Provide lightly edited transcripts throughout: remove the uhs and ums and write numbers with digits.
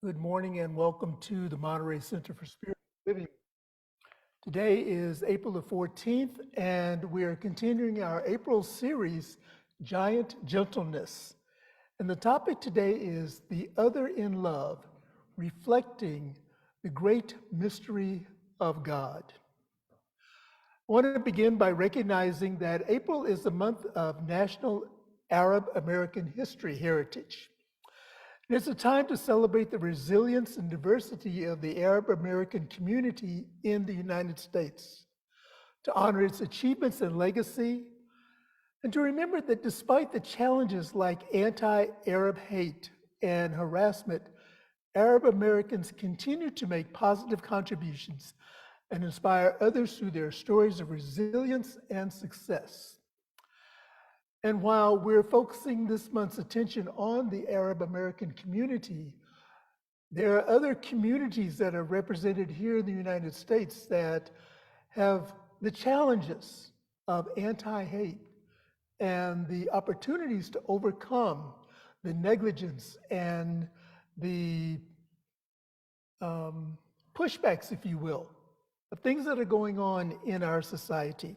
Good morning and welcome to the Monterey Center for Spiritual Living. Today is April the 14th, and we are continuing our April series, Giant Gentleness. And the topic today is The Other in Love, reflecting the great mystery of God. I want to begin by recognizing that April is the month of National Arab American History Heritage. And it's a time to celebrate the resilience and diversity of the Arab American community in the United States, to honor its achievements and legacy, and to remember that despite the challenges like anti-Arab hate and harassment, Arab Americans continue to make positive contributions and inspire others through their stories of resilience and success. And while we're focusing this month's attention on the Arab American community, there are other communities that are represented here in the United States that have the challenges of anti-hate and the opportunities to overcome the negligence and the pushbacks, if you will, of things that are going on in our society.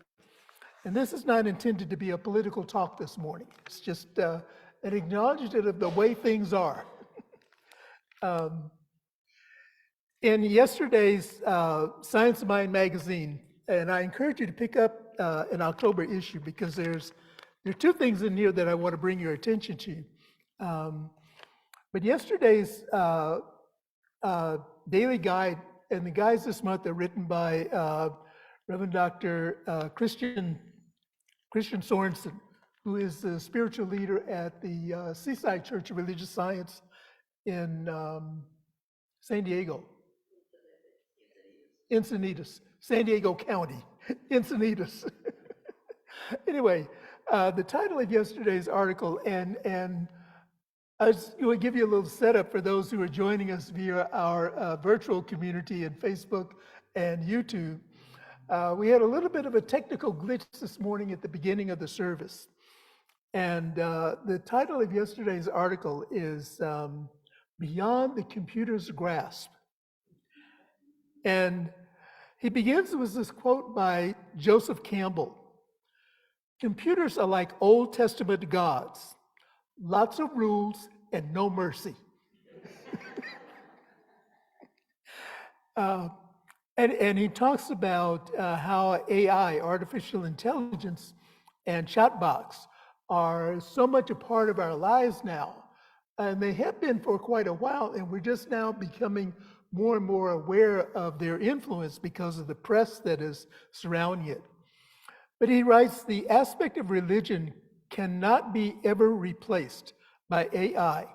And this is not intended to be a political talk this morning. It's just an acknowledgement of the way things are. In yesterday's Science of Mind magazine, and I encourage you to pick up an October issue because there are two things in here that I want to bring your attention to. But yesterday's daily guide, and the guides this month are written by Reverend Dr. Christian Sorensen, who is the spiritual leader at the Seaside Church of Religious Science in San Diego. Encinitas, San Diego County, Encinitas. Anyway, the title of yesterday's article, and I will give you a little setup for those who are joining us via our virtual community in Facebook and YouTube. We had a little bit of a technical glitch this morning at the beginning of the service. And the title of yesterday's article is Beyond the Computer's Grasp. And he begins with this quote by Joseph Campbell. Computers are like Old Testament gods, lots of rules and no mercy. And he talks about how AI, artificial intelligence, and chatbots are so much a part of our lives now. And they have been for quite a while, and we're just now becoming more and more aware of their influence because of the press that is surrounding it. But he writes, the aspect of religion cannot be ever replaced by AI.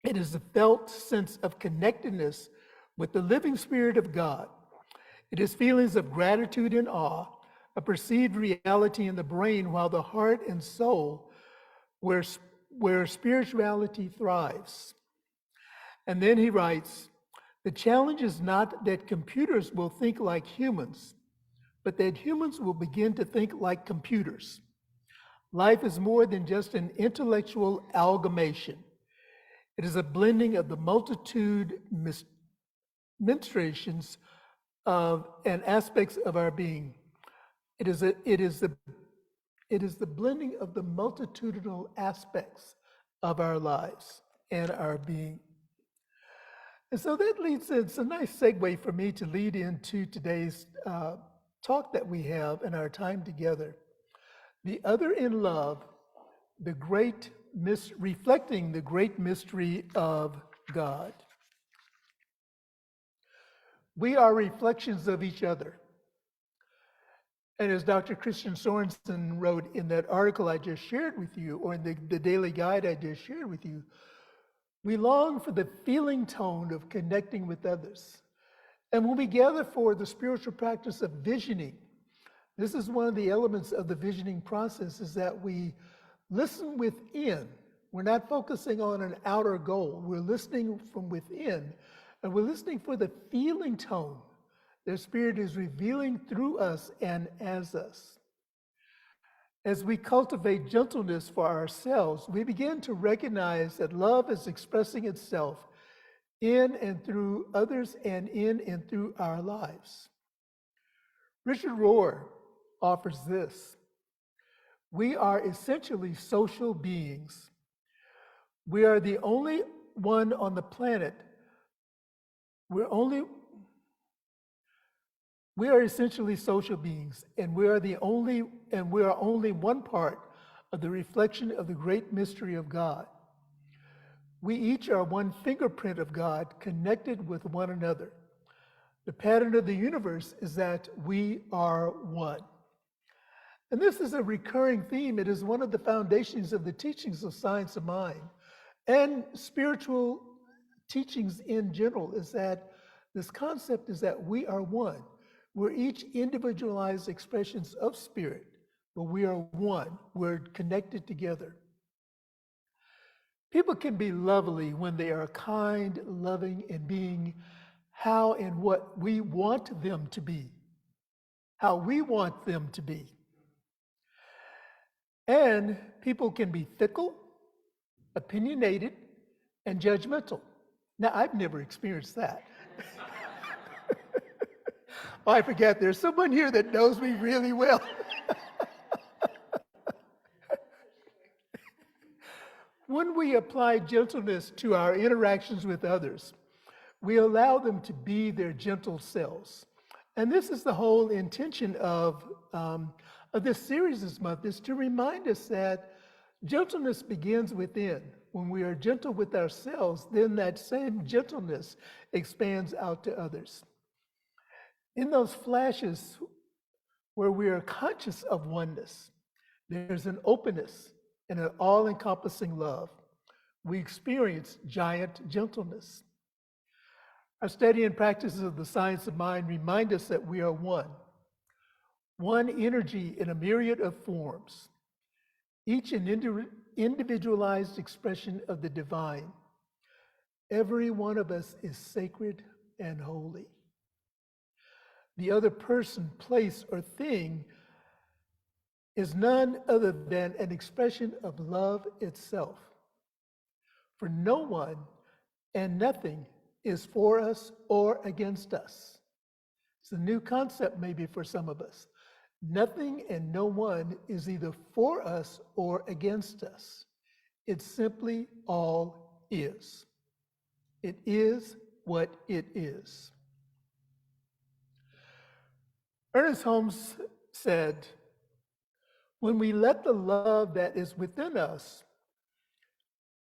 It is a felt sense of connectedness with the living Spirit of God. It is feelings of gratitude and awe, a perceived reality in the brain, while the heart and soul, where spirituality thrives. And then he writes, the challenge is not that computers will think like humans, but that humans will begin to think like computers. Life is more than just an intellectual amalgamation. It is a blending of the multitude menstruations of and aspects of our being. It is the blending of the multitudinal aspects of our lives and our being. And so that leads, it's a nice segue for me to lead into today's talk that we have in our time together. The Other in Love, reflecting the great mystery of God. We are reflections of each other. And as Dr. Christian Sorensen wrote in that article I just shared with you, or in the daily guide I just shared with you, we long for the feeling tone of connecting with others. And when we gather for the spiritual practice of visioning, this is one of the elements of the visioning process, is that we listen within. We're not focusing on an outer goal. We're listening from within, and we're listening for the feeling tone their Spirit is revealing through us and as us. As we cultivate gentleness for ourselves, we begin to recognize that love is expressing itself in and through others and in and through our lives. Richard Rohr offers this: we are essentially social beings. We are the only one on the planet. We are essentially social beings, and we are only one part of the reflection of the great mystery of God. We each are one fingerprint of God connected with one another. The pattern of the universe is that we are one. And this is a recurring theme. It is one of the foundations of the teachings of science of mind and spiritual teachings in general, is that this concept is that we are one. We're each individualized expressions of spirit, but we are one. We're connected together. People can be lovely when they are kind, loving, and being how and what we want them to be, how we want them to be. And people can be fickle, opinionated, and judgmental. Now, I've never experienced that. Oh, I forget, there's someone here that knows me really well. When we apply gentleness to our interactions with others, we allow them to be their gentle selves. And this is the whole intention of this series this month, is to remind us that gentleness begins within. When we are gentle with ourselves, then that same gentleness expands out to others. In those flashes where we are conscious of oneness, there's an openness and an all-encompassing love. We experience giant gentleness. Our study and practices of the science of mind remind us that we are one energy in a myriad of forms, each an individualized expression of the divine. Every one of us is sacred and holy. The other person, place, or thing is none other than an expression of love itself. For no one and nothing is for us or against us. It's a new concept maybe for some of us. Nothing and no one is either for us or against us. It simply all is. It is what it is. Ernest Holmes said, when we let the love that is within us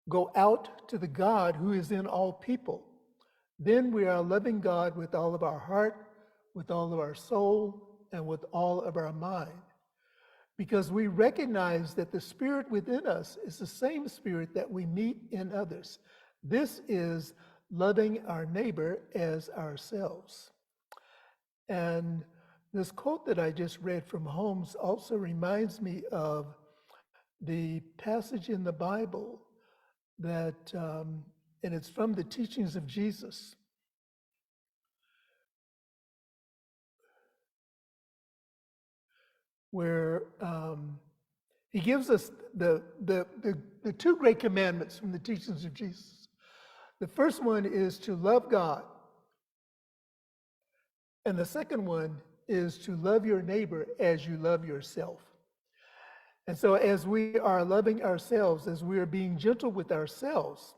go out to the God who is in all people, then we are loving God with all of our heart, with all of our soul, and with all of our mind. Because we recognize that the spirit within us is the same spirit that we meet in others. This is loving our neighbor as ourselves. And this quote that I just read from Holmes also reminds me of the passage in the Bible that, and it's from the teachings of Jesus, where he gives us the two great commandments from the teachings of Jesus. The first one is to love God, and the second one is to love your neighbor as you love yourself. And so as we are loving ourselves, as we are being gentle with ourselves,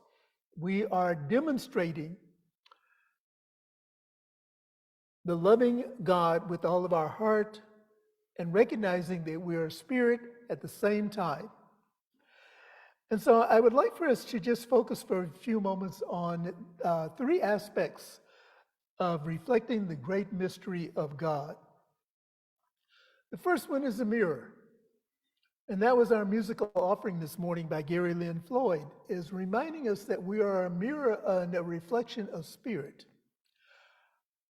we are demonstrating the loving God with all of our heart and recognizing that we are spirit at the same time. And so I would like for us to just focus for a few moments on three aspects of reflecting the great mystery of God. The first one is a mirror. And that was our musical offering this morning by Gary Lynn Floyd, is reminding us that we are a mirror and a reflection of spirit.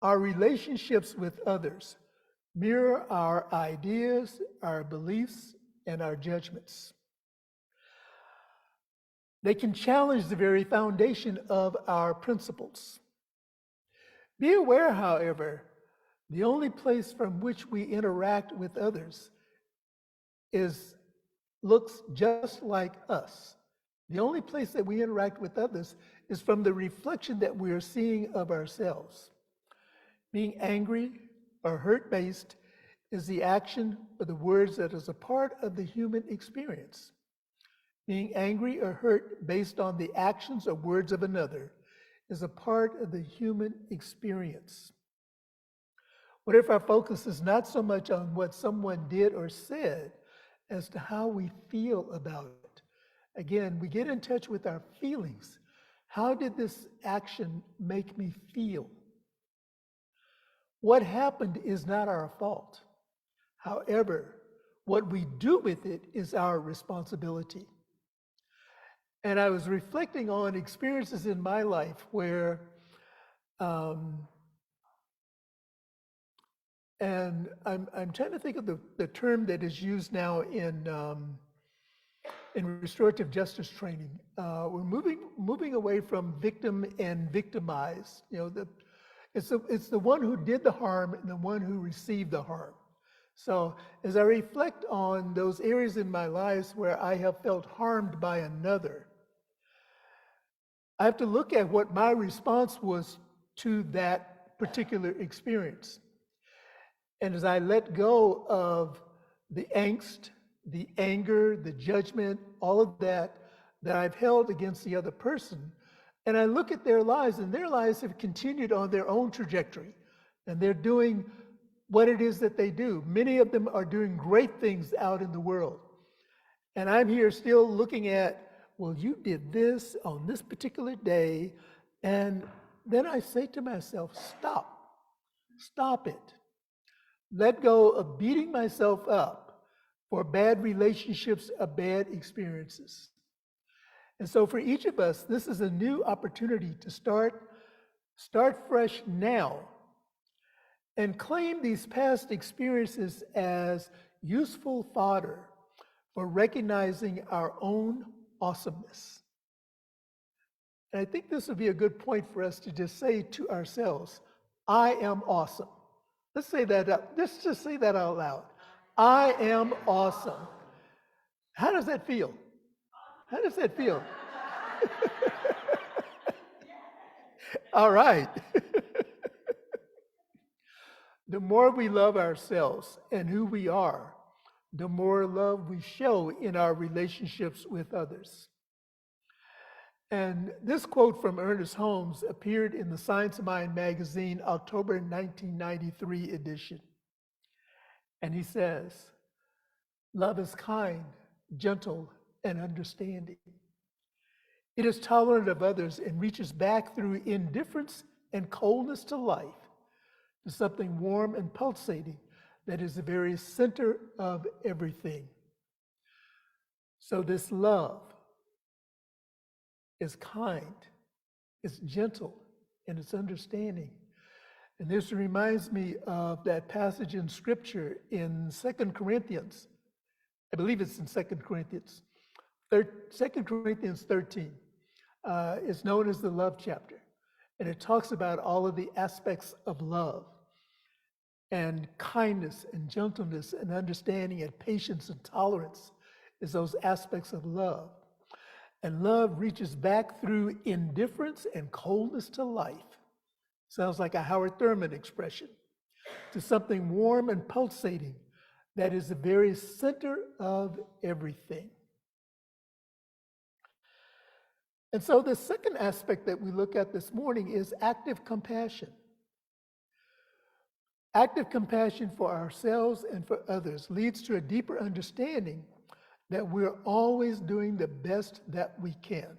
Our relationships with others mirror our ideas, our beliefs, and our judgments. They can challenge the very foundation of our principles. Be aware, however, the only place from which we interact with others looks just like us. The only place that we interact with others is from the reflection that we are seeing of ourselves. Being angry or hurt-based is the action or the words that is a part of the human experience. Being angry or hurt based on the actions or words of another is a part of the human experience. What if our focus is not so much on what someone did or said as to how we feel about it? Again, we get in touch with our feelings. How did this action make me feel? What happened is not our fault. However, what we do with it is our responsibility. And I was reflecting on experiences in my life where, and I'm trying to think of the term that is used now in restorative justice training. We're moving away from victim and victimized. You know, it's the one who did the harm and the one who received the harm. So as I reflect on those areas in my lives where I have felt harmed by another, I have to look at what my response was to that particular experience. And as I let go of the angst, the anger, the judgment, all of that I've held against the other person, and I look at their lives, and their lives have continued on their own trajectory, and they're doing what it is that they do. Many of them are doing great things out in the world. And I'm here still looking at, well, you did this on this particular day. And then I say to myself, stop it. Let go of beating myself up for bad relationships or bad experiences. And so for each of us, this is a new opportunity to start fresh now and claim these past experiences as useful fodder for recognizing our own awesomeness. And I think this would be a good point for us to just say to ourselves, I am awesome. Let's say that up. Let's just say that out loud. I am awesome. How does that feel? How does that feel? All right. The more we love ourselves and who we are, the more love we show in our relationships with others. And this quote from Ernest Holmes appeared in the Science of Mind magazine, October 1993 edition. And he says, "Love is kind, gentle, and understanding. It is tolerant of others and reaches back through indifference and coldness to life to something warm and pulsating that is the very center of everything." So this love is kind, it's gentle, and it's understanding. And this reminds me of that passage in Scripture in 2 Corinthians. I believe it's in 2 Corinthians. 2 Corinthians 13 is known as the love chapter. And it talks about all of the aspects of love. And kindness and gentleness and understanding and patience and tolerance is those aspects of love. And love reaches back through indifference and coldness to life. Sounds like a Howard Thurman expression. To something warm and pulsating that is the very center of everything. And so the second aspect that we look at this morning is active compassion. Active compassion for ourselves and for others leads to a deeper understanding that we're always doing the best that we can.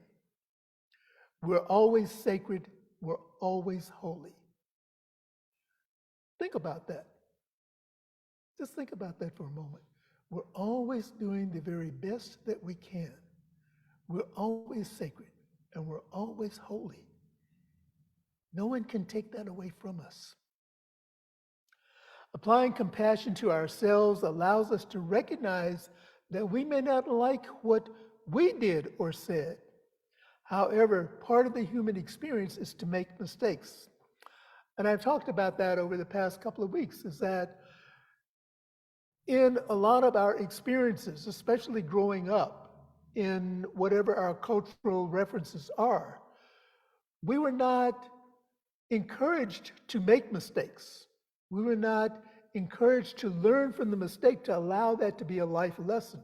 We're always sacred. We're always holy. Think about that. Just think about that for a moment. We're always doing the very best that we can. We're always sacred, and we're always holy. No one can take that away from us. Applying compassion to ourselves allows us to recognize that we may not like what we did or said. However, part of the human experience is to make mistakes. And I've talked about that over the past couple of weeks, is that in a lot of our experiences, especially growing up, in whatever our cultural references are, we were not encouraged to make mistakes. We were not encouraged to learn from the mistake, to allow that to be a life lesson.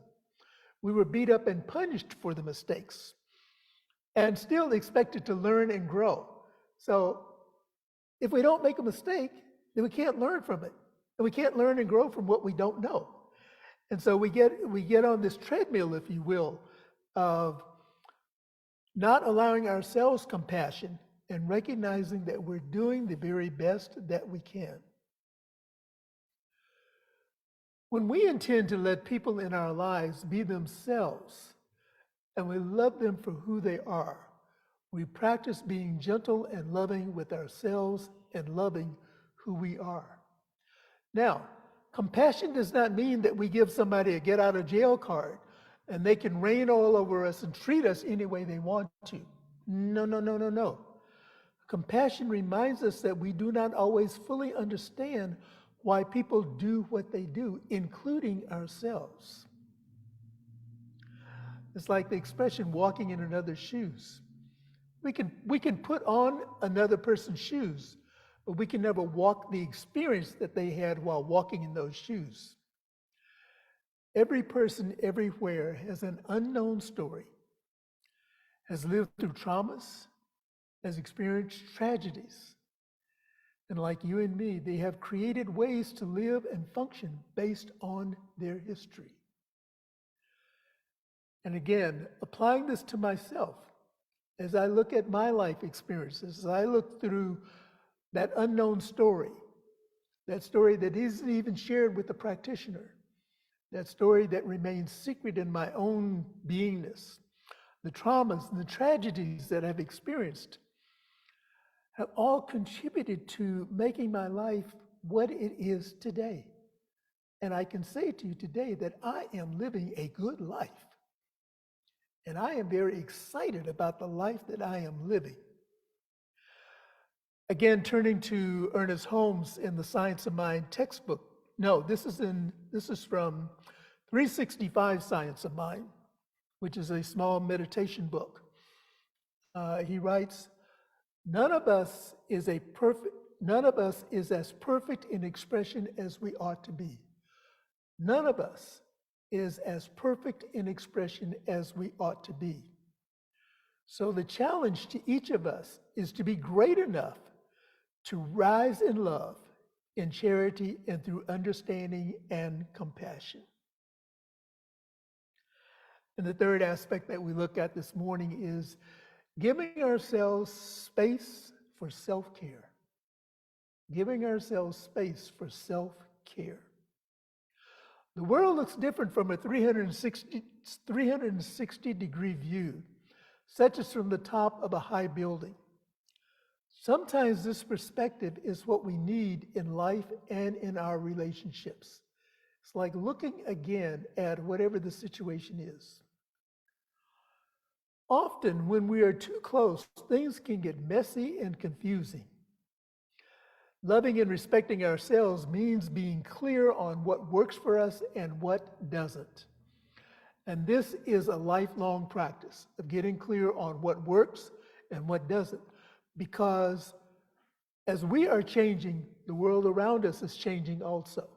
We were beat up and punished for the mistakes and still expected to learn and grow. So if we don't make a mistake, then we can't learn from it. And we can't learn and grow from what we don't know. And so we get on this treadmill, if you will, of not allowing ourselves compassion and recognizing that we're doing the very best that we can. When we intend to let people in our lives be themselves and we love them for who they are, we practice being gentle and loving with ourselves and loving who we are. Now, compassion does not mean that we give somebody a get out of jail card and they can reign all over us and treat us any way they want to. No, no, no, no, no. Compassion reminds us that we do not always fully understand why people do what they do, including ourselves. It's like the expression walking in another's shoes. We can put on another person's shoes, but we can never walk the experience that they had while walking in those shoes. Every person everywhere has an unknown story, has lived through traumas, has experienced tragedies. And like you and me, they have created ways to live and function based on their history. And again, applying this to myself, as I look at my life experiences, as I look through that unknown story, that story that isn't even shared with the practitioner, that story that remains secret in my own beingness, the traumas and the tragedies that I've experienced, have all contributed to making my life what it is today. And I can say to you today that I am living a good life. And I am very excited about the life that I am living. Again, turning to Ernest Holmes in the Science of Mind textbook. No, this is from 365 Science of Mind, which is a small meditation book. He writes, None of us is as perfect in expression as we ought to be. None of us is as perfect in expression as we ought to be. So the challenge to each of us is to be great enough to rise in love, in charity, and through understanding and compassion. And the third aspect that we look at this morning is giving ourselves space for self-care. Giving ourselves space for self-care. The world looks different from a 360-degree view, such as from the top of a high building. Sometimes this perspective is what we need in life and in our relationships. It's like looking again at whatever the situation is. Often, when we are too close, things can get messy and confusing. Loving and respecting ourselves means being clear on what works for us and what doesn't. And this is a lifelong practice of getting clear on what works and what doesn't. Because as we are changing, the world around us is changing also.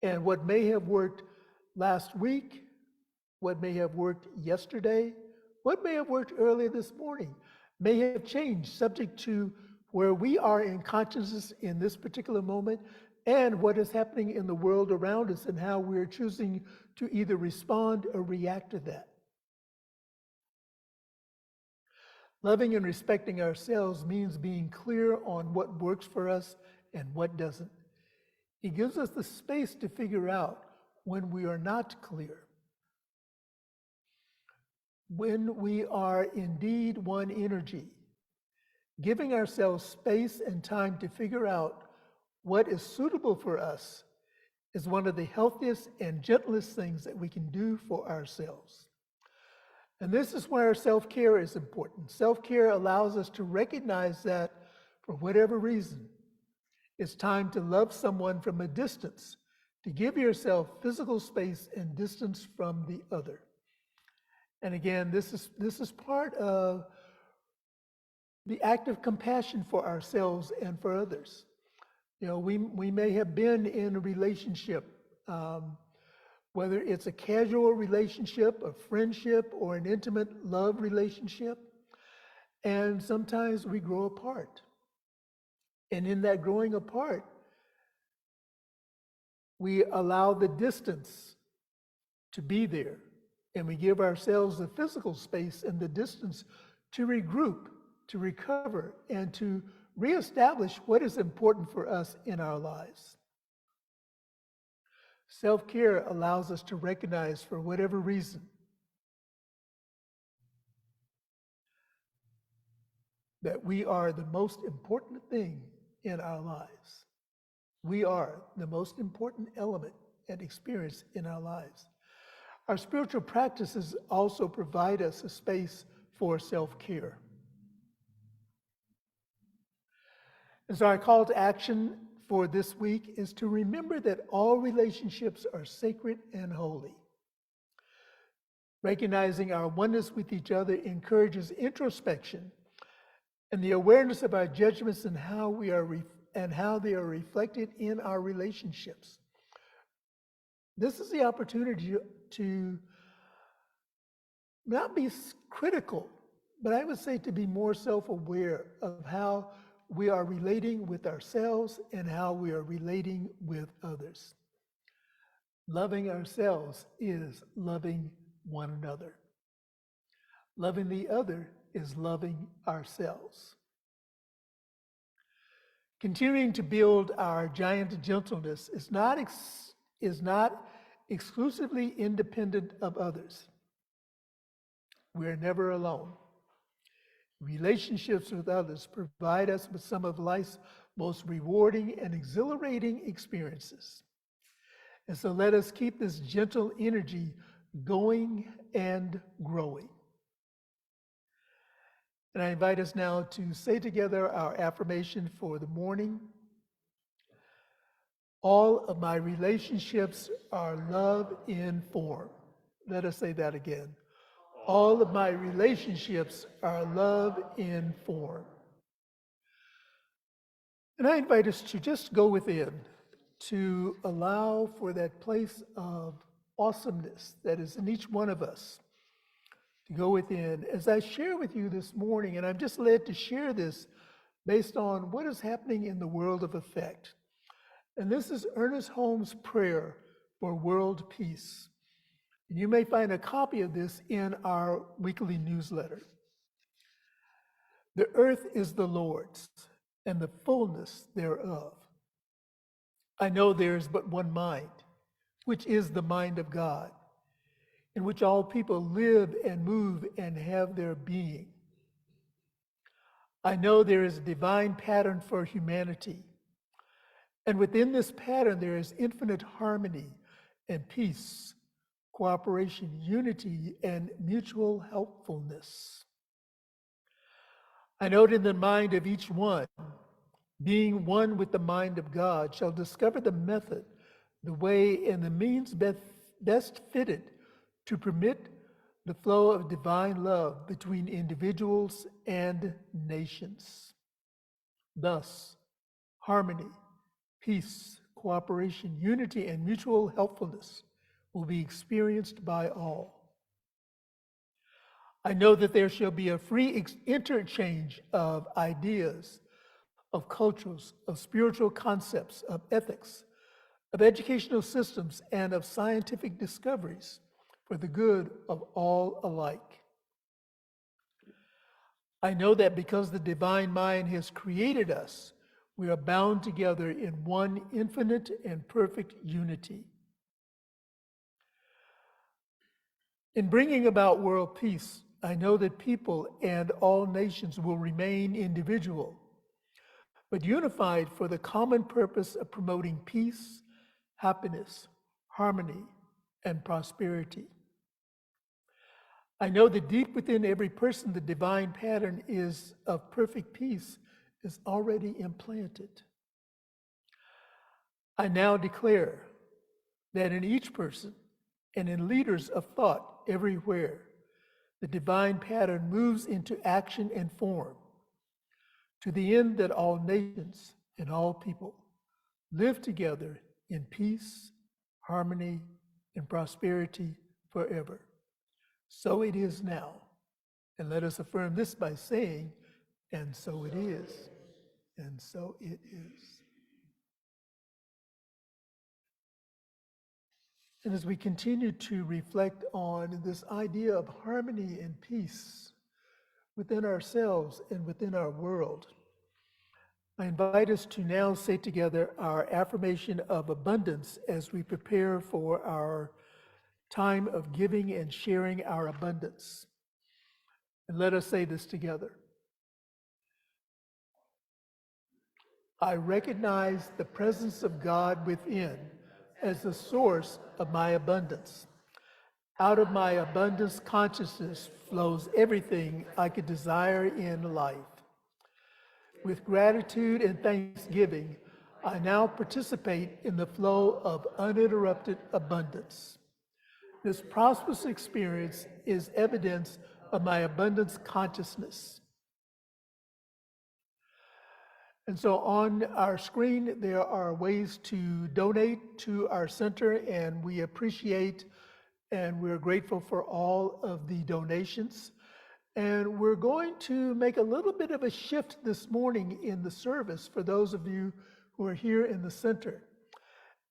And what may have worked last week, what may have worked yesterday, what may have worked earlier this morning may have changed, subject to where we are in consciousness in this particular moment and what is happening in the world around us and how we're choosing to either respond or react to that. Loving and respecting ourselves means being clear on what works for us and what doesn't. It gives us the space to figure out when we are not clear. When we are indeed one energy, giving ourselves space and time to figure out what is suitable for us is one of the healthiest and gentlest things that we can do for ourselves. And this is where self-care is important. Self-care allows us to recognize that for whatever reason, it's time to love someone from a distance, to give yourself physical space and distance from the other. And again, this is part of the act of compassion for ourselves and for others. You know, we may have been in a relationship, whether it's a casual relationship, a friendship, or an intimate love relationship, and sometimes we grow apart. And in that growing apart, we allow the distance to be there, and we give ourselves the physical space and the distance to regroup, to recover, and to reestablish what is important for us in our lives. Self-care allows us to recognize, for whatever reason, that we are the most important thing in our lives. We are the most important element and experience in our lives. Our spiritual practices also provide us a space for self-care. And so our call to action for this week is to remember that all relationships are sacred and holy. Recognizing our oneness with each other encourages introspection and the awareness of our judgments and how they are reflected in our relationships. This is the opportunity to not be critical, but I would say to be more self-aware of how we are relating with ourselves and how we are relating with others. Loving ourselves is loving one another. Loving the other is loving ourselves. Continuing to build our giant gentleness is not exclusively independent of others. We're never alone. Relationships with others provide us with some of life's most rewarding and exhilarating experiences. And so let us keep this gentle energy going and growing. And I invite us now to say together our affirmation for the morning. All of my relationships are love in form. Let us say that again. All of my relationships are love in form. And I invite us to just go within, to allow for that place of awesomeness that is in each one of us, to go within. As I share with you this morning, and I'm just led to share this based on what is happening in the world of effect. And this is Ernest Holmes' prayer for world peace. And you may find a copy of this in our weekly newsletter. The earth is the Lord's, and the fullness thereof. I know there is but one mind, which is the mind of God, in which all people live and move and have their being. I know there is a divine pattern for humanity, and within this pattern there is infinite harmony and peace, cooperation, unity, and mutual helpfulness. I note in the mind of each one, being one with the mind of God, shall discover the method, the way, and the means best fitted to permit the flow of divine love between individuals and nations. Thus, harmony, peace, cooperation, unity, and mutual helpfulness will be experienced by all. I know that there shall be a free interchange of ideas, of cultures, of spiritual concepts, of ethics, of educational systems, and of scientific discoveries for the good of all alike. I know that because the divine mind has created us, we are bound together in one infinite and perfect unity. In bringing about world peace, I know that people and all nations will remain individual, but unified for the common purpose of promoting peace, happiness, harmony, and prosperity. I know that deep within every person, the divine pattern is of perfect peace is already implanted. I now declare that in each person and in leaders of thought everywhere, the divine pattern moves into action and form, to the end that all nations and all people live together in peace, harmony, and prosperity forever. So it is now. And let us affirm this by saying, and so it is, and so it is. And as we continue to reflect on this idea of harmony and peace within ourselves and within our world, I invite us to now say together our affirmation of abundance as we prepare for our time of giving and sharing our abundance. And let us say this together. I recognize the presence of God within as the source of my abundance. Out of my abundance consciousness flows everything I could desire in life. With gratitude and thanksgiving, I now participate in the flow of uninterrupted abundance. This prosperous experience is evidence of my abundance consciousness. And so on our screen, there are ways to donate to our center, and we appreciate and we're grateful for all of the donations. And we're going to make a little bit of a shift this morning in the service for those of you who are here in the center.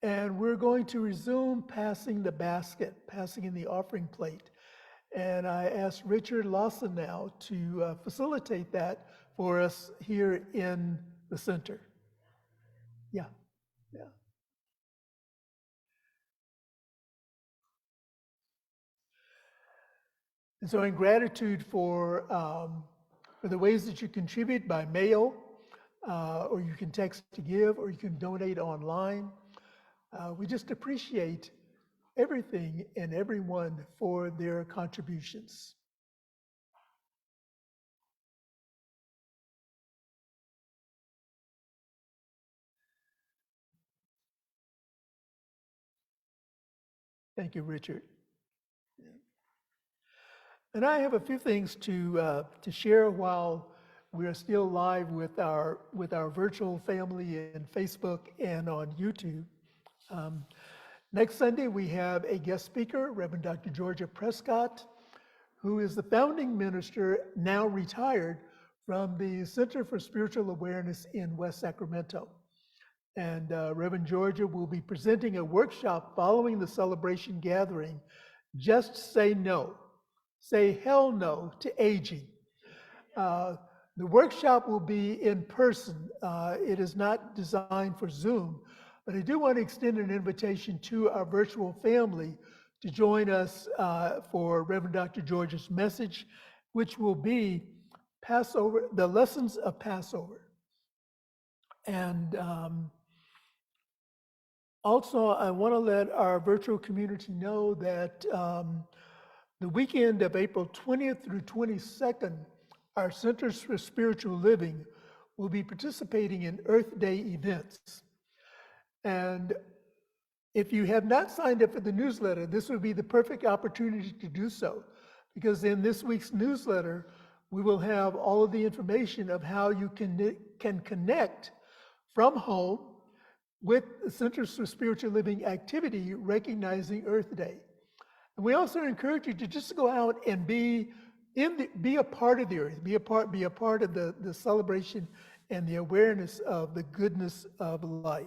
And we're going to resume passing the basket, passing in the offering plate. And I asked Richard Lawson now to facilitate that for us here in the center. Yeah. And so in gratitude for the ways that you contribute by mail, or you can text to give, or you can donate online, we just appreciate everything and everyone for their contributions. Thank you, Richard. And I have a few things to share while we are still live with our virtual family in Facebook and on YouTube. Next Sunday, we have a guest speaker, Reverend Dr. Georgia Prescott, who is the founding minister, now retired, from the Center for Spiritual Awareness in West Sacramento. And Reverend Georgia will be presenting a workshop following the celebration gathering, Just Say No. Say hell no to aging. The workshop will be in person. It is not designed for Zoom, but I do want to extend an invitation to our virtual family to join us for Reverend Dr. George's message, which will be Passover, the lessons of Passover. And also, I want to let our virtual community know that the weekend of April 20th through 22nd, our Centers for Spiritual Living will be participating in Earth Day events. And if you have not signed up for the newsletter, this would be the perfect opportunity to do so, because in this week's newsletter, we will have all of the information of how you can connect from home with the Centers for Spiritual Living activity recognizing Earth Day. And we also encourage you to just go out and be a part of the earth, be a part of the celebration and the awareness of the goodness of life.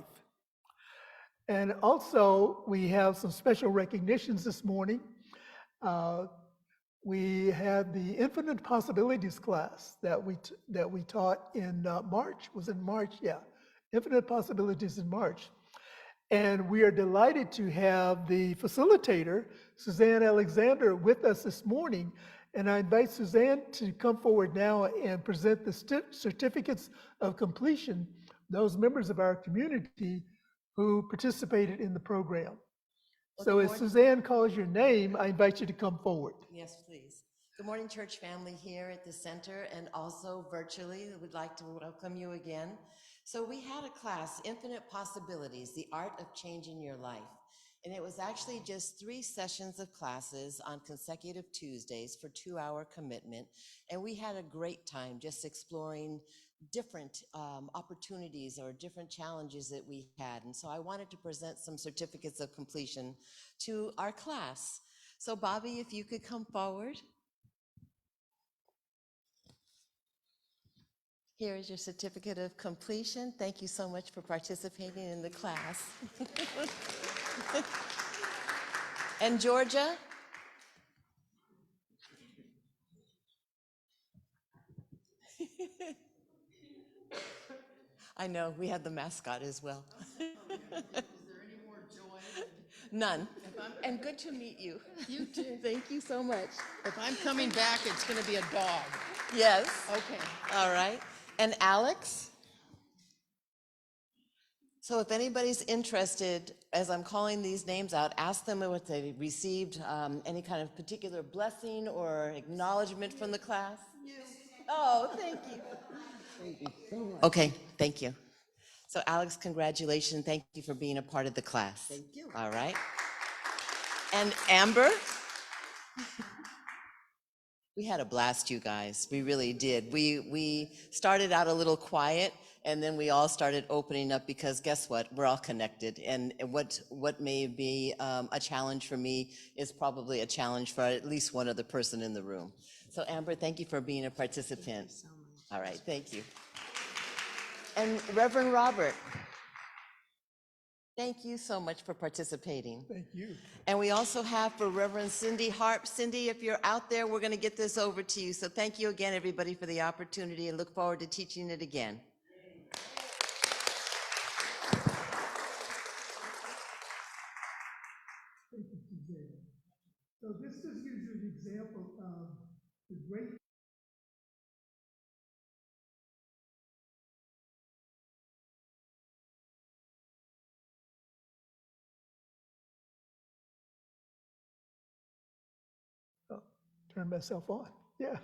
And also, we have some special recognitions this morning. We had the Infinite Possibilities class that we taught in March. Was it March? Yeah, Infinite Possibilities in March. And we are delighted to have the facilitator, Suzanne Alexander, with us this morning. And I invite Suzanne to come forward now and present the certificates of completion, those members of our community who participated in the program. Well, so as Suzanne calls your name, I invite you to come forward. Yes, please. Good morning, church family here at the center and also virtually. We would like to welcome you again. So we had a class, Infinite Possibilities, the Art of Changing Your Life. And it was actually just 3 sessions of classes on consecutive Tuesdays for 2-hour commitment. And we had a great time just exploring different opportunities or different challenges that we had. And so I wanted to present some certificates of completion to our class. So Bobby, if you could come forward. Here is your certificate of completion. Thank you so much for participating in the class. And Georgia? I know, we had the mascot as well. Is there any more joy? None. And good to meet you. You too. Thank you so much. If I'm coming back, it's going to be a dog. Yes. Okay. All right. And Alex? So if anybody's interested, as I'm calling these names out, ask them what they received, any kind of particular blessing or acknowledgement from the class. Oh, thank you. Thank you so much. Okay, thank you. So Alex, congratulations. Thank you for being a part of the class. Thank you. All right. And Amber? We had a blast, you guys. We really did. We started out a little quiet, and then we all started opening up because guess what? We're all connected. And what may be a challenge for me is probably a challenge for at least one other person in the room. So Amber, thank you for being a participant. So much. All right, thank you. And Reverend Robert, thank you so much for participating. Thank you. And we also have for Reverend Cindy Harp. Cindy, if you're out there, we're going to get this over to you. So thank you again, everybody, for the opportunity, and look forward to teaching it again. Thank you, Suzanne. So this just gives you an example of the great turn myself on. Yeah.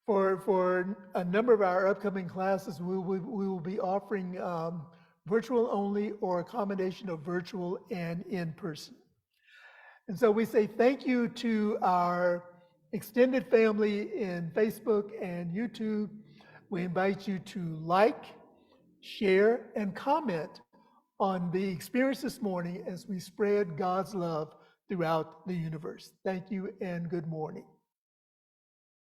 For a number of our upcoming classes, we will be offering virtual only or a combination of virtual and in person. And so we say thank you to our extended family in Facebook and YouTube. We invite you to like, share, and comment on the experience this morning as we spread God's love throughout the universe. Thank you and good morning.